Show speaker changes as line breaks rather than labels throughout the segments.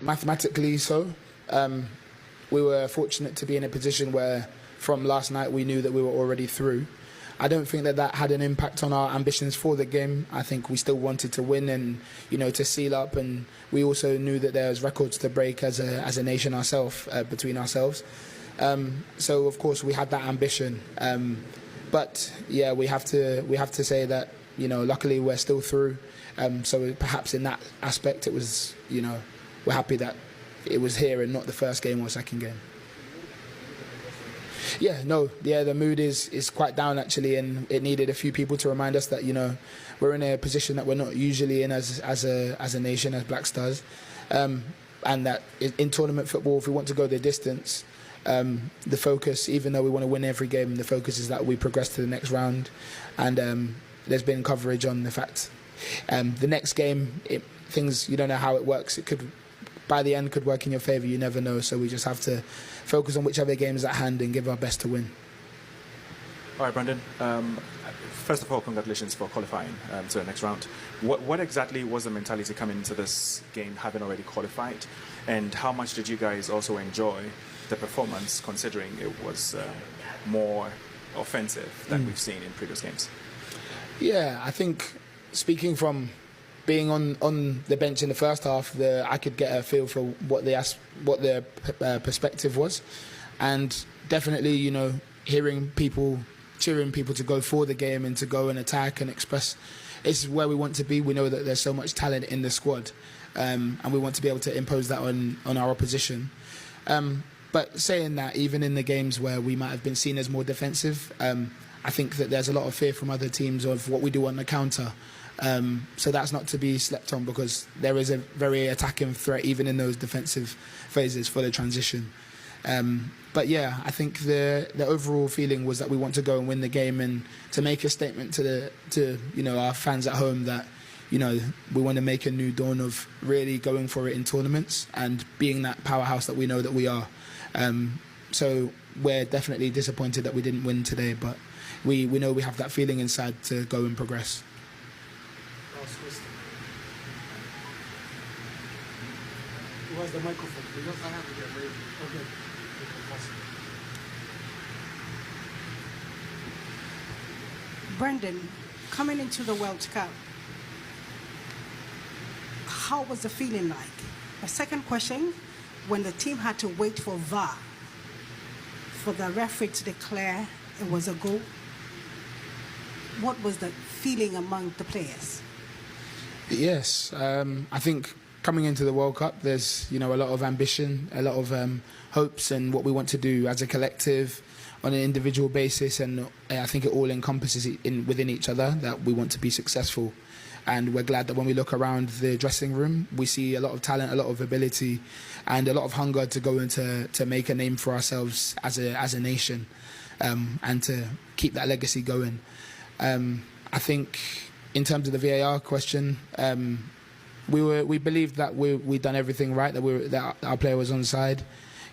mathematically so. We were fortunate to be in a position where from last night we knew that we were already through. I don't think that had an impact on our ambitions for the game. I think we still wanted to win and, to seal up, and we also knew that there was records to break as a nation ourselves, between ourselves. So of course we had that ambition. But yeah, we have to say that, luckily we're still through. So perhaps in that aspect it was, we're happy that it was here and not the first game or second game. The mood is quite down actually, and it needed a few people to remind us that we're in a position that we're not usually in as a nation, as Black Stars, and that in tournament football, if we want to go the distance, the focus, even though we want to win every game, the focus is that we progress to the next round, and there's been coverage on the fact the next game, things, you don't know how it works. It could, by the end, could work in your favour. You never know. So we just have to focus on whichever game is at hand and give our best to win.
All right, Brandon. First of all, congratulations for qualifying to the next round. What exactly was the mentality coming into this game, having already qualified? And how much did you guys also enjoy the performance, considering it was more offensive than we've seen in previous games? Yeah,
I think speaking from being on the bench in the first half, I could get a feel for what the perspective was, and definitely, hearing people cheering people to go for the game and to go and attack and express, it's where we want to be. We know that there's so much talent in the squad, and we want to be able to impose that on our opposition. But saying that, even in the games where we might have been seen as more defensive, I think that there's a lot of fear from other teams of what we do on the counter. So that's not to be slept on, because there is a very attacking threat even in those defensive phases for the transition. But yeah, I think the overall feeling was that we want to go and win the game, and to make a statement to our fans at home that we want to make a new dawn of really going for it in tournaments and being that powerhouse that we know that we are. So we're definitely disappointed that we didn't win today, but we know we have that feeling inside to go and progress.
Where's the microphone? Because I have to get ready. Okay.
Brendan, coming into the World Cup, how was the feeling like? The second question, when the team had to wait for VAR, for the referee to declare it was a goal, what was the feeling among the players?
Yes, I think coming into the World Cup, there's a lot of ambition, a lot of hopes, and what we want to do as a collective, on an individual basis, and I think it all encompasses within each other that we want to be successful. And we're glad that when we look around the dressing room, we see a lot of talent, a lot of ability, and a lot of hunger to go into to make a name for ourselves as a nation, and to keep that legacy going. I think in terms of the VAR question, we believed that we'd done everything right, that our player was onside.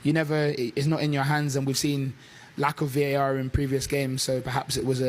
It's not in your hands, and we've seen lack of VAR in previous games, so perhaps it was